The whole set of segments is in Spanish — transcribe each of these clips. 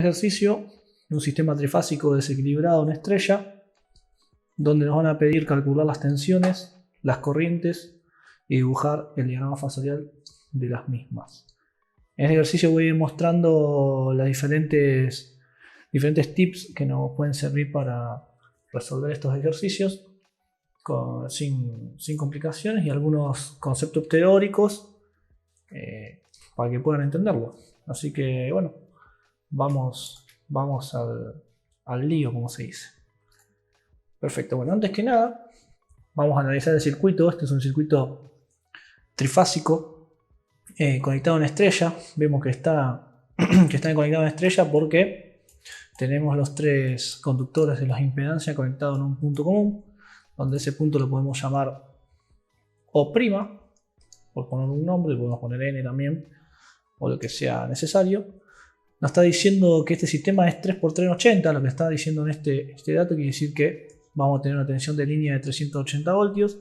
Ejercicio de un sistema trifásico desequilibrado en estrella, donde nos van a pedir calcular las tensiones, las corrientes y dibujar el diagrama fasorial de las mismas. En este ejercicio voy a ir mostrando las diferentes tips que nos pueden servir para resolver estos ejercicios sin complicaciones y algunos conceptos teóricos para que puedan entenderlo. Así que bueno, vamos al lío, como se dice. Perfecto, bueno, antes que nada vamos a analizar el circuito. Este es un circuito trifásico conectado a una estrella. Vemos que está conectado a una estrella porque tenemos los tres conductores de las impedancias conectados en un punto común, donde ese punto lo podemos llamar O', por poner un nombre, podemos poner N también, o lo que sea necesario. Nos está diciendo que este sistema es 3x3 en 80, lo que está diciendo en este dato quiere decir que vamos a tener una tensión de línea de 380 voltios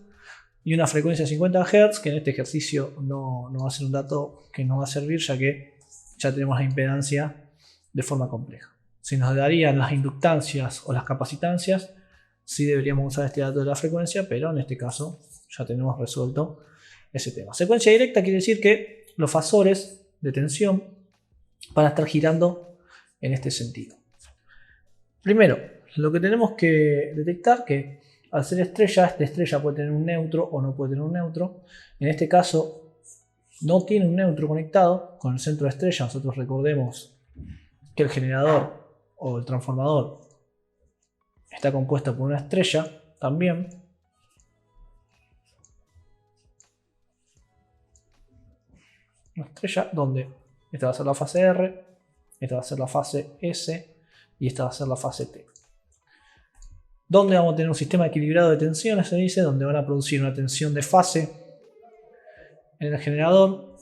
y una frecuencia de 50 Hz, que en este ejercicio no va a ser un dato que nos va a servir, ya que ya tenemos la impedancia de forma compleja. Si nos darían las inductancias o las capacitancias, sí deberíamos usar este dato de la frecuencia, pero en este caso ya tenemos resuelto ese tema. Secuencia directa quiere decir que los fasores de tensión van a estar girando en este sentido. Primero, lo que tenemos que detectar que al ser estrella, esta estrella puede tener un neutro o no puede tener un neutro. En este caso no tiene un neutro conectado con el centro de estrella. Nosotros recordemos que el generador o el transformador está compuesto por una estrella también. Una estrella donde esta va a ser la fase R, esta va a ser la fase S y esta va a ser la fase T. Donde vamos a tener un sistema equilibrado de tensiones, se dice, donde van a producir una tensión de fase en el generador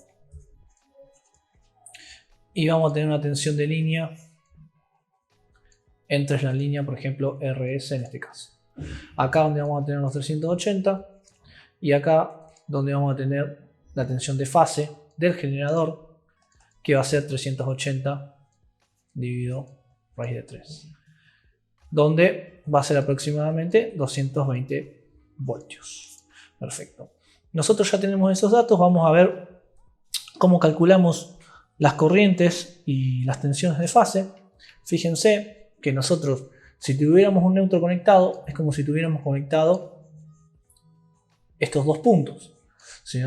y vamos a tener una tensión de línea entre la línea, por ejemplo, RS en este caso. Acá donde vamos a tener los 380 y acá donde vamos a tener la tensión de fase del generador, que va a ser 380 dividido raíz de 3, donde va a ser aproximadamente 220 voltios. Perfecto. Nosotros ya tenemos esos datos. Vamos a ver cómo calculamos las corrientes y las tensiones de fase. Fíjense que nosotros, si tuviéramos un neutro conectado, es como si tuviéramos conectado estos dos puntos. Si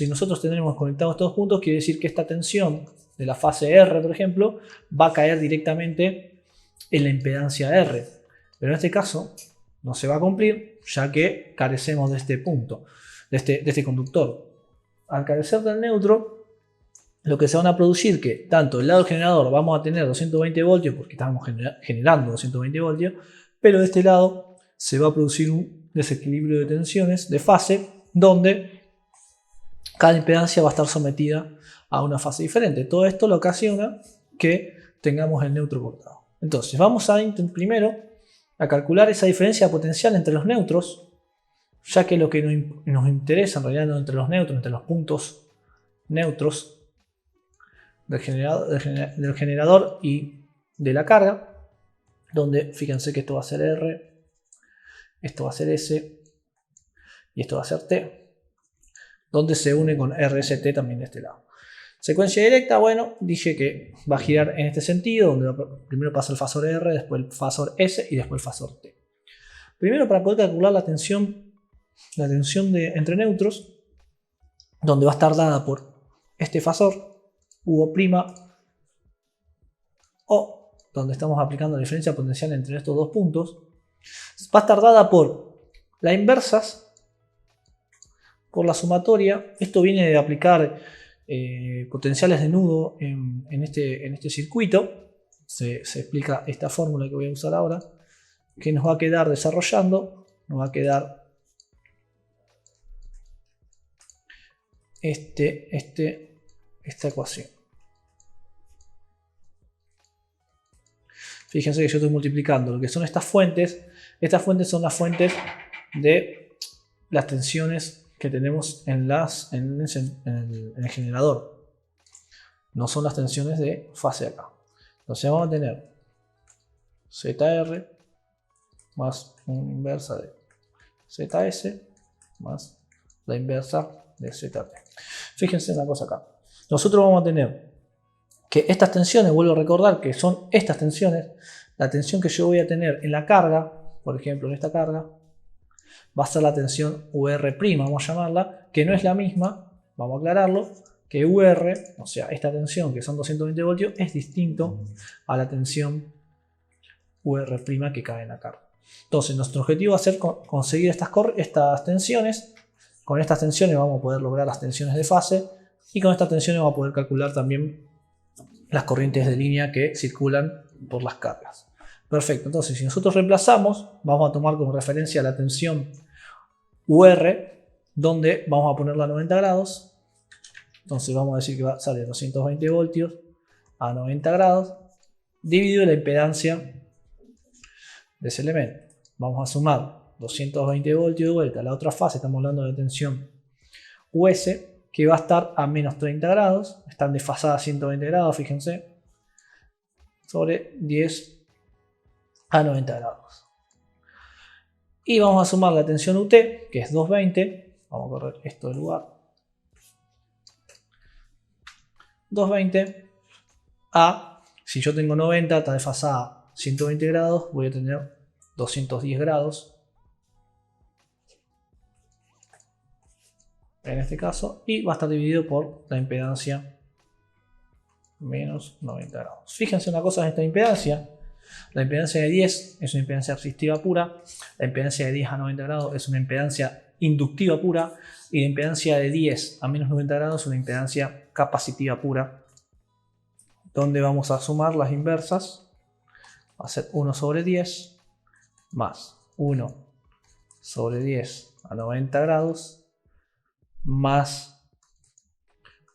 nosotros tenemos conectados estos dos puntos, quiere decir que esta tensión de la fase R, por ejemplo, va a caer directamente en la impedancia R. Pero en este caso no se va a cumplir, ya que carecemos de este punto, de este conductor. Al carecer del neutro, lo que se van a producir que tanto el lado del generador vamos a tener 220 voltios, porque estamos generando 220 voltios, pero de este lado se va a producir un desequilibrio de tensiones de fase, donde cada impedancia va a estar sometida a una fase diferente. Todo esto lo ocasiona que tengamos el neutro cortado. Entonces vamos a primero a calcular esa diferencia potencial entre los neutros, ya que lo que nos interesa en realidad no entre los neutros, entre los puntos neutros del generador y de la carga, donde fíjense que esto va a ser R, esto va a ser S y esto va a ser T, donde se une con RST también de este lado. Secuencia directa, bueno, dije que va a girar en este sentido, donde primero pasa el fasor R, después el fasor S y después el fasor T. Primero, para poder calcular la tensión entre neutros, donde va a estar dada por este fasor, U', o donde estamos aplicando la diferencia potencial entre estos dos puntos, va a estar dada por la inversas por la sumatoria. Esto viene de aplicar potenciales de nudo en este circuito. Se explica esta fórmula que voy a usar ahora, que nos va a quedar desarrollando, nos va a quedar esta ecuación. Fíjense que yo estoy multiplicando lo que son estas fuentes. Estas fuentes son las fuentes de las tensiones que tenemos en el generador. No son las tensiones de fase acá. Entonces vamos a tener ZR más una inversa de ZS más la inversa de ZT. Fíjense una cosa acá. Nosotros vamos a tener que estas tensiones, vuelvo a recordar que son estas tensiones, la tensión que yo voy a tener en la carga, por ejemplo en esta carga, va a ser la tensión UR', vamos a llamarla, que no es la misma, vamos a aclararlo, que UR, o sea, esta tensión que son 220 voltios, es distinto a la tensión UR' que cae en la carga. Entonces, nuestro objetivo va a ser conseguir estas tensiones. Con estas tensiones vamos a poder lograr las tensiones de fase y con estas tensiones vamos a poder calcular también las corrientes de línea que circulan por las cargas. Perfecto, entonces si nosotros reemplazamos, vamos a tomar como referencia la tensión UR, donde vamos a ponerla a 90 grados. Entonces vamos a decir que sale 220 voltios a 90 grados, dividido la impedancia de ese elemento. Vamos a sumar 220 voltios de vuelta a la otra fase, estamos hablando de tensión US, que va a estar a menos 30 grados, están desfasadas 120 grados, fíjense, sobre 10 a 90 grados. Y vamos a sumar la tensión UT, que es 220, vamos a correr esto de lugar, 220 a, si yo tengo 90, está desfasada 120 grados, voy a tener 210 grados en este caso, y va a estar dividido por la impedancia menos 90 grados. Fíjense una cosa en esta impedancia. La impedancia de 10 es una impedancia resistiva pura, la impedancia de 10 a 90 grados es una impedancia inductiva pura y la impedancia de 10 a menos 90 grados es una impedancia capacitiva pura, donde vamos a sumar las inversas. Va a ser 1 sobre 10 más 1 sobre 10 a 90 grados más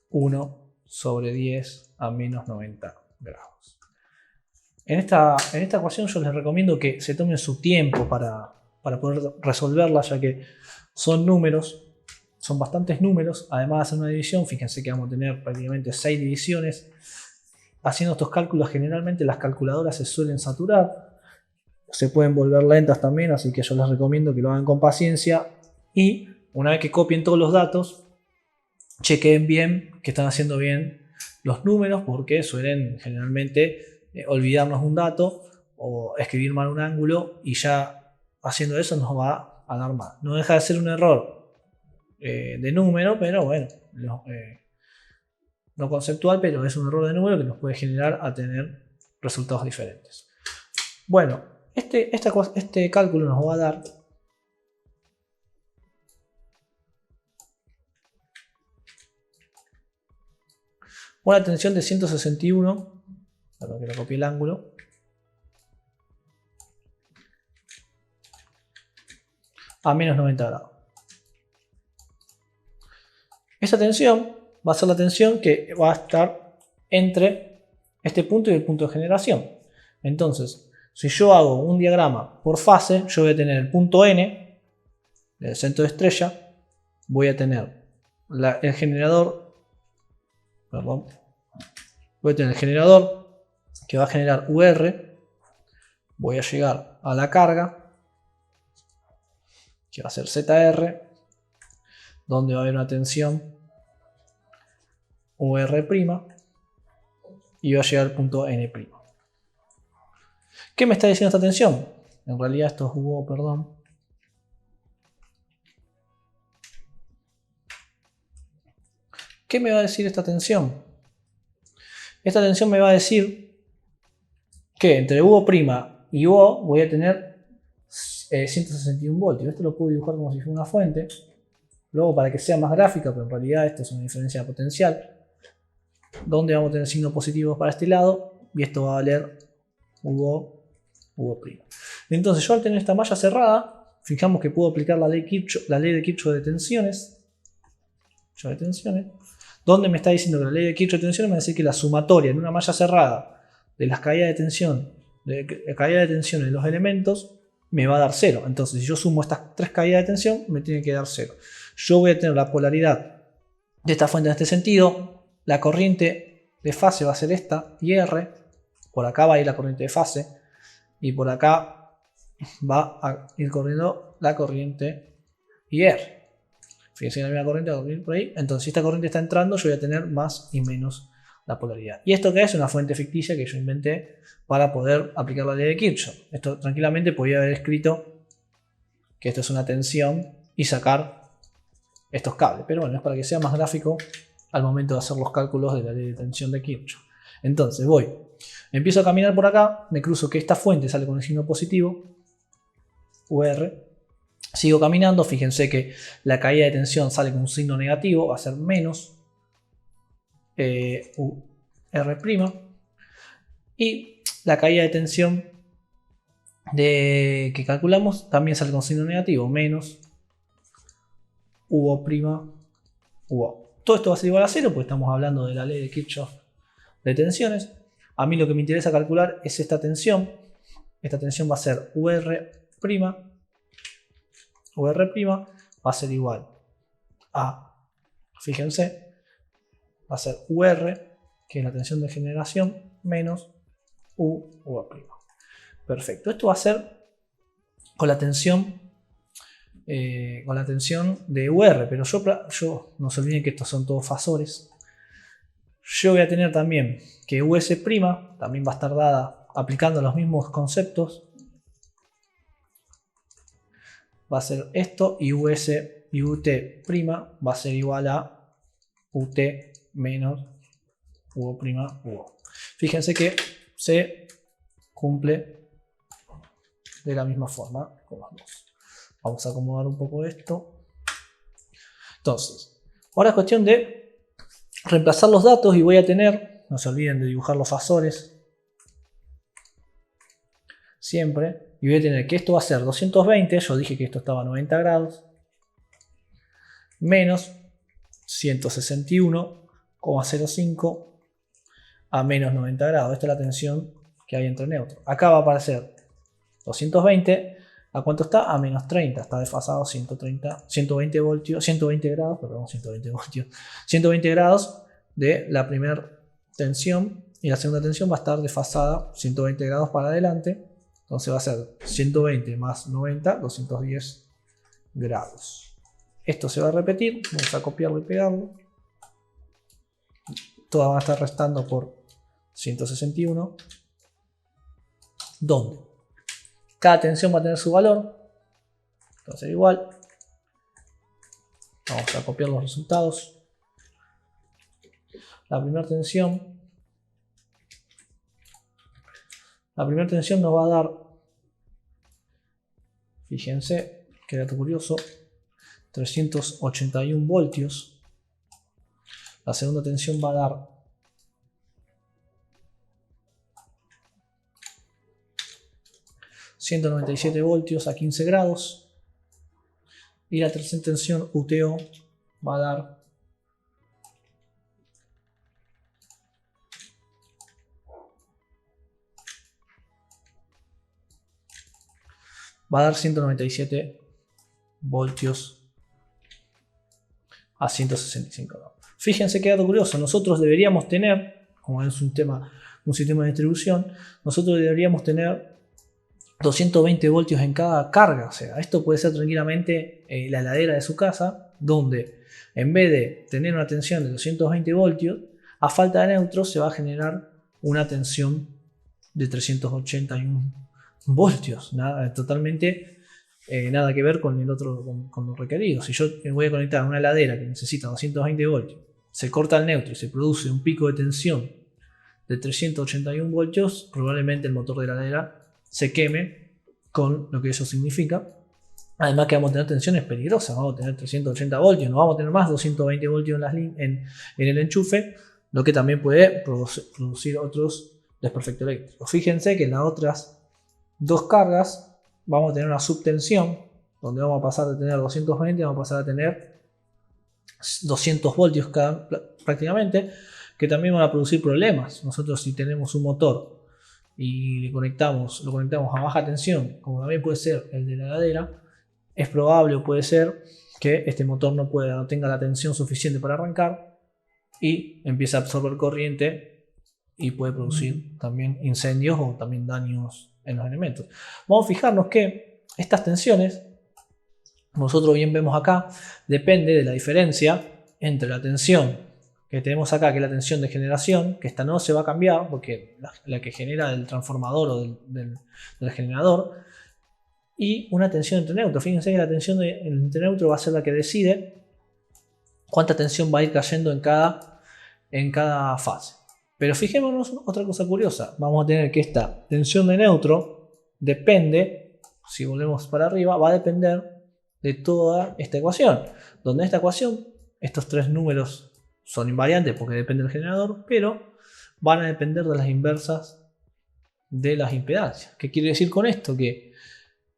1 sobre 10 a menos 90 grados. En esta ecuación yo les recomiendo que se tomen su tiempo para poder resolverla, ya que son números, son bastantes números. Además de hacer una división, fíjense que vamos a tener prácticamente 6 divisiones. Haciendo estos cálculos, generalmente las calculadoras se suelen saturar, se pueden volver lentas también, así que yo les recomiendo que lo hagan con paciencia y una vez que copien todos los datos, chequen bien que están haciendo bien los números, porque suelen generalmente olvidarnos un dato o escribir mal un ángulo, y ya haciendo eso nos va a dar mal. No deja de ser un error de número, pero bueno, no conceptual, pero es un error de número que nos puede generar a tener resultados diferentes. Bueno, este cálculo nos va a dar una tensión de 161, perdón que le copié el ángulo, a menos 90 grados. Esta tensión va a ser la tensión que va a estar entre este punto y el punto de generación. Entonces, si yo hago un diagrama por fase, yo voy a tener el punto N del centro de estrella, voy a tener el generador, perdón, voy a tener el generador que va a generar UR, voy a llegar a la carga, que va a ser ZR, donde va a haber una tensión UR' y va a llegar al punto N'. ¿Qué me está diciendo esta tensión? En realidad esto es UO, perdón. ¿Qué me va a decir esta tensión? Esta tensión me va a decir que entre UO' y UO voy a tener 161 voltios. Esto lo puedo dibujar como si fuera una fuente. Luego, para que sea más gráfica, pero en realidad esto es una diferencia potencial, donde vamos a tener signos positivos para este lado y esto va a valer UO'. Entonces, yo al tener esta malla cerrada, fijamos que puedo aplicar la ley de Kirchhoff de tensiones, donde me está diciendo que la ley de Kirchhoff de tensiones me va a decir que la sumatoria en una malla cerrada de las caídas de tensión, de los elementos, me va a dar 0. Entonces, si yo sumo estas 3 caídas de tensión, me tiene que dar 0. Yo voy a tener la polaridad de esta fuente en este sentido. La corriente de fase va a ser esta, IR, Por acá va a ir la corriente de fase y por acá va a ir corriendo la corriente IR. Fíjense que la misma corriente va a correr por ahí. Entonces, si esta corriente está entrando, yo voy a tener más y menos la polaridad. ¿Y esto qué es? Una fuente ficticia que yo inventé para poder aplicar la ley de Kirchhoff. Esto tranquilamente podría haber escrito que esto es una tensión y sacar estos cables. Pero bueno, es para que sea más gráfico al momento de hacer los cálculos de la ley de tensión de Kirchhoff. Entonces empiezo a caminar por acá, me cruzo que esta fuente sale con el signo positivo, UR. Sigo caminando, fíjense que la caída de tensión sale con un signo negativo, va a ser menos UR'. Y la caída de tensión que calculamos también sale con signo negativo, menos UO', UO. Todo esto va a ser igual a 0 porque estamos hablando de la ley de Kirchhoff de tensiones. A mí lo que me interesa calcular es esta tensión. Esta tensión va a ser UR'. UR' va a ser igual a, fíjense, va a ser UR, que es la tensión de generación, menos UR'. Perfecto. Esto va a ser con la tensión de UR, pero yo no se olviden que estos son todos fasores. Yo voy a tener también que US' también va a estar dada aplicando los mismos conceptos. Va a ser esto y US y UT' va a ser igual a UT menos UO', UO. Fíjense que se cumple de la misma forma con los dos. Vamos a acomodar un poco esto. Entonces, ahora es cuestión de reemplazar los datos y voy a tener, no se olviden de dibujar los fasores siempre. Y voy a tener que esto va a ser 220, yo dije que esto estaba a 90 grados, menos 161,05 a menos 90 grados. Esta es la tensión que hay entre neutros. Acá va a aparecer 220, ¿a cuánto está? A menos 30, está desfasado 120 grados de la primera tensión y la segunda tensión va a estar desfasada 120 grados para adelante. Entonces va a ser 120 más 90, 210 grados. Esto se va a repetir. Vamos a copiarlo y pegarlo. Todas van a estar restando por 161. ¿Dónde? Cada tensión va a tener su valor. Entonces igual. Vamos a copiar los resultados. La primera tensión nos va a dar, fíjense, qué dato curioso, 381 voltios. La segunda tensión va a dar 197 voltios a 15 grados. Y la tercera tensión, UTO, va a dar 197 voltios a 165 grados. Fíjense qué dato curioso. Nosotros deberíamos tener, como es un sistema de distribución, nosotros deberíamos tener 220 voltios en cada carga. O sea, esto puede ser tranquilamente la heladera de su casa, donde en vez de tener una tensión de 220 voltios, a falta de neutros se va a generar una tensión de 381 voltios. Totalmente nada que ver con el otro, con lo requerido. Si yo voy a conectar a una heladera que necesita 220 voltios, se corta el neutro y se produce un pico de tensión de 381 voltios, probablemente el motor de la heladera se queme, con lo que eso significa. Además que vamos a tener tensiones peligrosas, vamos a tener 380 voltios, no vamos a tener más 220 voltios en el enchufe, lo que también puede producir otros desperfectos eléctricos. Fíjense que en las otras dos cargas vamos a tener una subtensión, donde vamos a pasar de tener 220, vamos a pasar a tener 200 voltios prácticamente, que también van a producir problemas. Nosotros, si tenemos un motor y lo conectamos a baja tensión, como también puede ser el de la heladera, es probable o puede ser que este motor no tenga la tensión suficiente para arrancar y empiece a absorber corriente y puede producir también incendios o también daños en los elementos. Vamos a fijarnos que estas tensiones, nosotros bien vemos acá, depende de la diferencia entre la tensión que tenemos acá, que es la tensión de generación, que esta no se va a cambiar, porque la que genera el transformador o del generador, y una tensión entre neutros. Fíjense que la tensión entre neutros va a ser la que decide cuánta tensión va a ir cayendo en cada fase. Pero fijémonos otra cosa curiosa. Vamos a tener que esta tensión de neutro depende, si volvemos para arriba, va a depender de toda esta ecuación. Donde en esta ecuación, estos tres números son invariantes porque depende del generador, pero van a depender de las inversas de las impedancias. ¿Qué quiere decir con esto? Que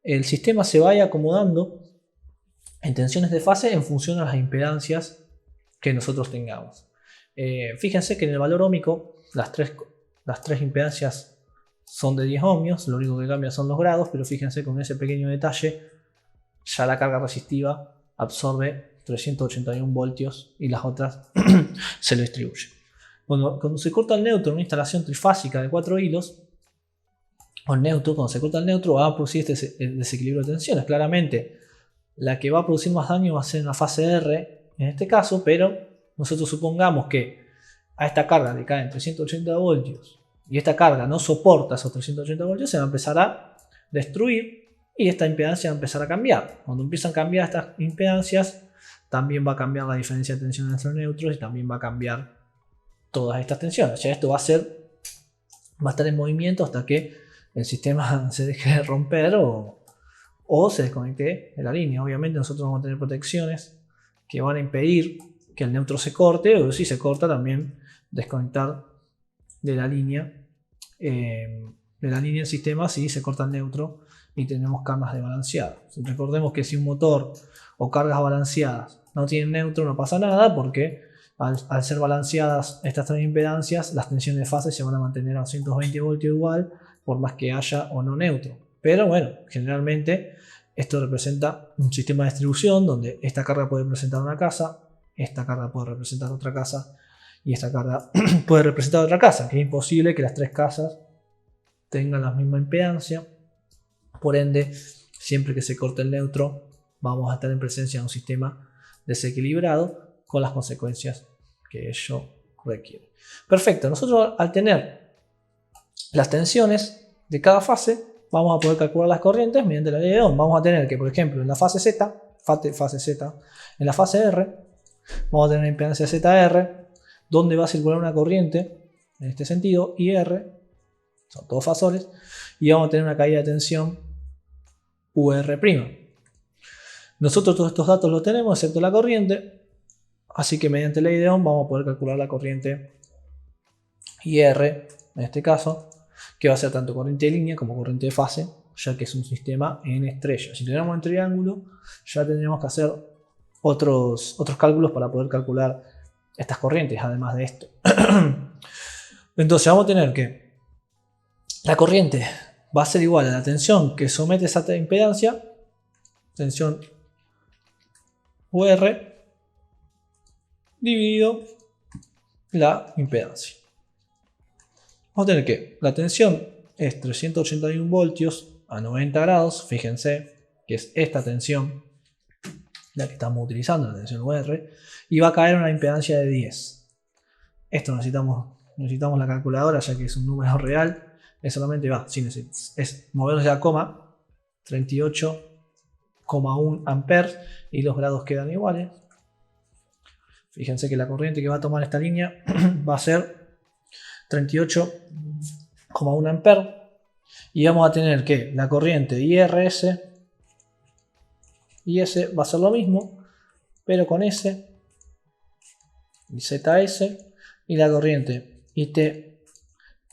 el sistema se vaya acomodando en tensiones de fase en función a las impedancias que nosotros tengamos. Fíjense que en el valor óhmico las tres impedancias son de 10 ohmios, lo único que cambia son los grados, pero fíjense con ese pequeño detalle ya la carga resistiva absorbe 381 voltios y las otras se lo distribuye. Cuando se corta el neutro en una instalación trifásica de 4 hilos, o el neutro, cuando se corta el neutro va a producir este desequilibrio de tensiones. Claramente la que va a producir más daño va a ser en la fase R en este caso, pero nosotros supongamos que a esta carga le caen 380 voltios y esta carga no soporta esos 380 voltios, se va a empezar a destruir y esta impedancia va a empezar a cambiar. Cuando empiezan a cambiar estas impedancias, también va a cambiar la diferencia de tensión entre neutros y también va a cambiar todas estas tensiones. O sea, esto va a estar en movimiento hasta que el sistema se deje de romper o se desconecte de la línea. Obviamente nosotros vamos a tener protecciones que van a impedir que el neutro se corte, o si se corta también desconectar de la línea del sistema si se corta el neutro y tenemos cargas desbalanceadas. Recordemos que si un motor o cargas balanceadas no tienen neutro, no pasa nada, porque al ser balanceadas estas tres impedancias, las tensiones de fase se van a mantener a 220 voltios igual, por más que haya o no neutro. Pero bueno, generalmente esto representa un sistema de distribución donde esta carga puede representar una casa, esta carga puede representar otra casa y esta carga puede representar otra casa, que es imposible que las tres casas tengan la misma impedancia. Por ende, siempre que se corte el neutro, vamos a estar en presencia de un sistema desequilibrado con las consecuencias que ello requiere. Perfecto, nosotros al tener las tensiones de cada fase, vamos a poder calcular las corrientes mediante la ley de Ohm. Vamos a tener que, por ejemplo, en la fase Z, en la fase R, vamos a tener una impedancia ZR, donde va a circular una corriente, en este sentido, IR, son todos fasores, y vamos a tener una caída de tensión UR'. Nosotros todos estos datos los tenemos, excepto la corriente, así que mediante ley de Ohm vamos a poder calcular la corriente IR, en este caso, que va a ser tanto corriente de línea como corriente de fase, ya que es un sistema en estrella. Si tuviéramos en triángulo, ya tendríamos que hacer otros cálculos para poder calcular estas corrientes, además de esto. Entonces vamos a tener que la corriente va a ser igual a la tensión que somete esa impedancia, tensión UR, dividido la impedancia. Vamos a tener que la tensión es 381 voltios a 90 grados, fíjense que es esta tensión la que estamos utilizando, la tensión UR, y va a caer una impedancia de 10. Esto necesitamos la calculadora, ya que es un número real, es solamente es movernos la coma, 38,1 amperes, y los grados quedan iguales. Fíjense que la corriente que va a tomar esta línea va a ser 38,1 amperes, y vamos a tener que la corriente IS va a ser lo mismo, pero con S y ZS, y la corriente IT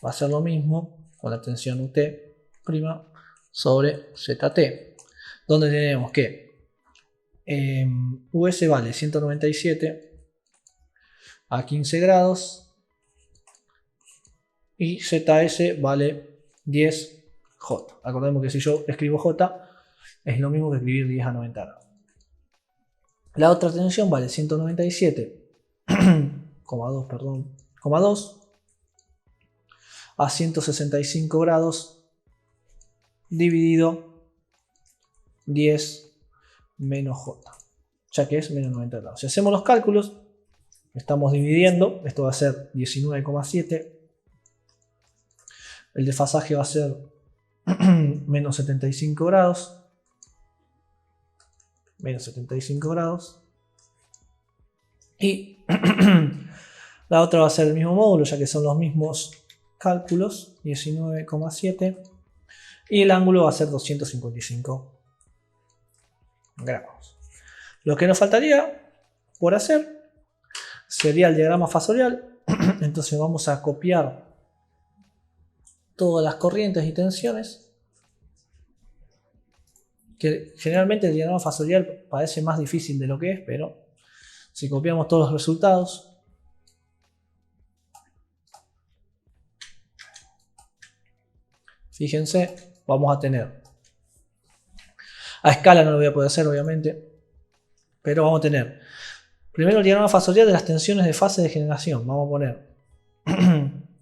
va a ser lo mismo con la tensión UT' sobre ZT, donde tenemos que US vale 197 a 15 grados y ZS vale 10 J. Acordemos que si yo escribo J es lo mismo que escribir 10 a 90 grados. La otra tensión vale 197,2 a 165 grados dividido 10 menos J, ya que es menos 90 grados. Si hacemos los cálculos, estamos dividiendo, esto va a ser 19,7, el desfasaje va a ser menos 75 grados, y la otra va a ser el mismo módulo, ya que son los mismos cálculos, 19,7, y el ángulo va a ser 255 grados. Lo que nos faltaría por hacer sería el diagrama fasorial. Entonces vamos a copiar todas las corrientes y tensiones, que generalmente el diagrama fasorial parece más difícil de lo que es, pero si copiamos todos los resultados, fíjense, vamos a tener, a escala no lo voy a poder hacer obviamente, pero vamos a tener primero el diagrama fasorial de las tensiones de fase de generación. Vamos a poner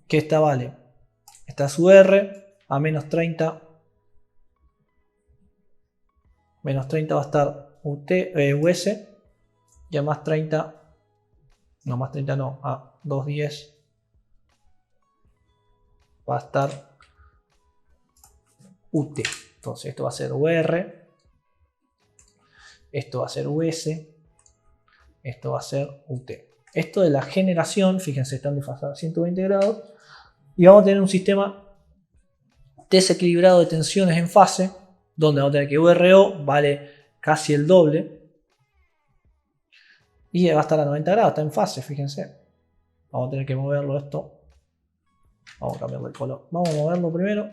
que esta vale, esta es su R, a menos 30, menos 30 va a estar US, y a más 30, no, más 30 no, a 210 va a estar UT. Entonces esto va a ser UR, esto va a ser US, esto va a ser UT. Esto de la generación, fíjense, están desfasados a 120 grados, y vamos a tener un sistema desequilibrado de tensiones en fase, donde vamos a tener que URO vale casi el doble, y va a estar a 90 grados, está en fase, fíjense. Vamos a tener que moverlo esto. Vamos a cambiarle el color. Vamos a moverlo primero.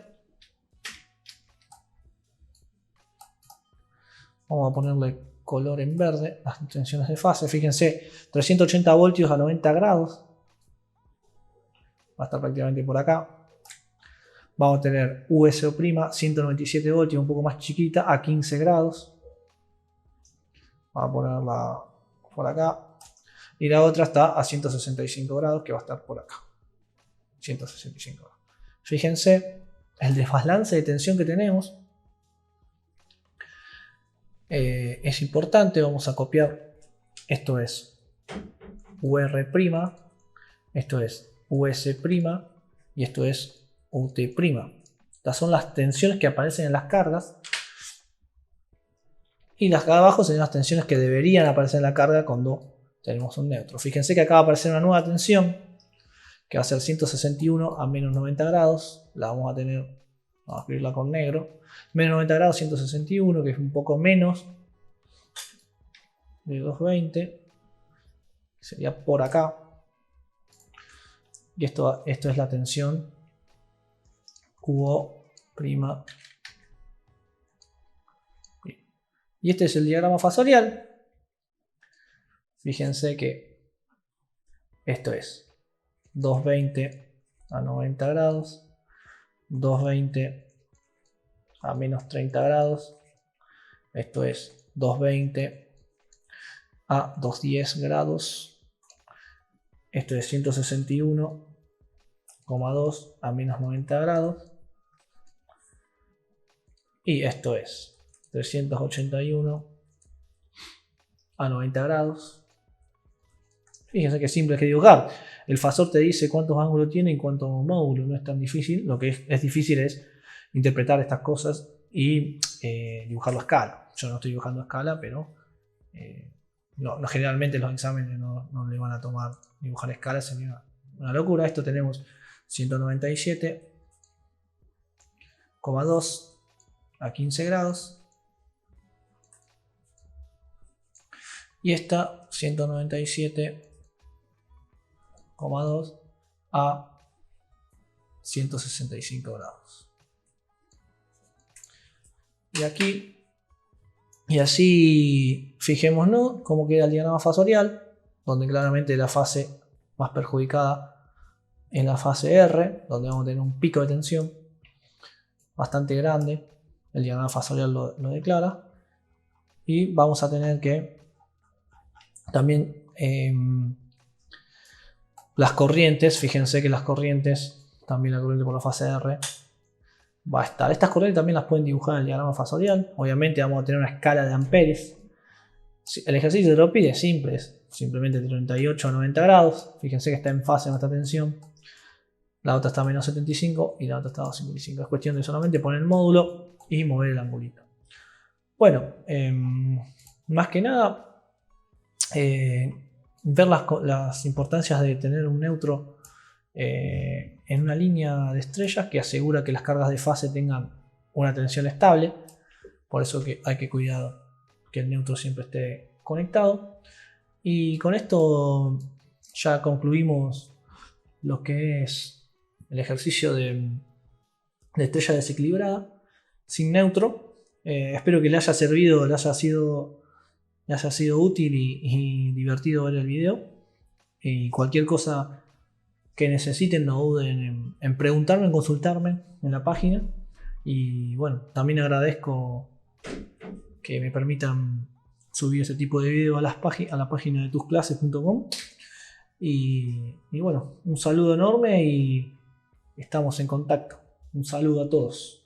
Vamos a ponerle color en verde, las tensiones de fase. Fíjense, 380 voltios a 90 grados. Va a estar prácticamente por acá. Vamos a tener USO', 197 voltios, un poco más chiquita, a 15 grados. Vamos a ponerla por acá. Y la otra está a 165 grados, que va a estar por acá. 165 grados. Fíjense el desbalance de tensión que tenemos. Es importante, vamos a copiar. Esto es UR', esto es US', y esto es UT'. Estas son las tensiones que aparecen en las cargas. Y las de abajo serían las tensiones que deberían aparecer en la carga cuando tenemos un neutro. Fíjense que acá va a aparecer una nueva tensión, que va a ser 161 a menos 90 grados. La vamos a tener, vamos a escribirla con negro. Menos 90 grados, 161, que es un poco menos de 220. Sería por acá. Y esto es la tensión QO'. Y este es el diagrama fasorial. Fíjense que esto es 220 a 90 grados, 220 a menos 30 grados, esto es 220 a 210 grados, esto es 161,2 a menos 90 grados, y esto es 381 a 90 grados. Fíjense que simple que dibujar. El fasor te dice cuántos ángulos tiene y cuántos módulos. No es tan difícil. Lo que es difícil es interpretar estas cosas y dibujarlo a escala. Yo no estoy dibujando a escala, pero no, generalmente los exámenes no le van a tomar dibujar a escala. Sería una locura. Esto tenemos 197,2 a 15 grados. Y esta 197,2 a 165 grados. Y aquí, y así fijémonos cómo queda el diagrama fasorial, donde claramente la fase más perjudicada es la fase R, donde vamos a tener un pico de tensión bastante grande. El diagrama fasorial lo declara. Y vamos a tener que también las corrientes, fíjense que las corrientes también la corriente por la fase R va a estar. Estas corrientes también las pueden dibujar en el diagrama fasorial. Obviamente vamos a tener una escala de amperes. El ejercicio de lo pide es simple, es simplemente de 38 a 90 grados. Fíjense que está en fase nuestra tensión. La otra está a menos 75 y la otra está a 55. Es cuestión de solamente poner el módulo y mover el angulito. Bueno, más que nada, ver las importancias de tener un neutro en una línea de estrellas que asegura que las cargas de fase tengan una tensión estable. Por eso que hay que cuidar que el neutro siempre esté conectado. Y con esto ya concluimos lo que es el ejercicio de estrella desequilibrada sin neutro. Espero que le haya servido, le haya sido útil y divertido ver el video. Y cualquier cosa que necesiten, no duden en preguntarme, en consultarme en la página. Y bueno, también agradezco que me permitan subir ese tipo de video a la página de tusclases.com. Y bueno, un saludo enorme y estamos en contacto. Un saludo a todos.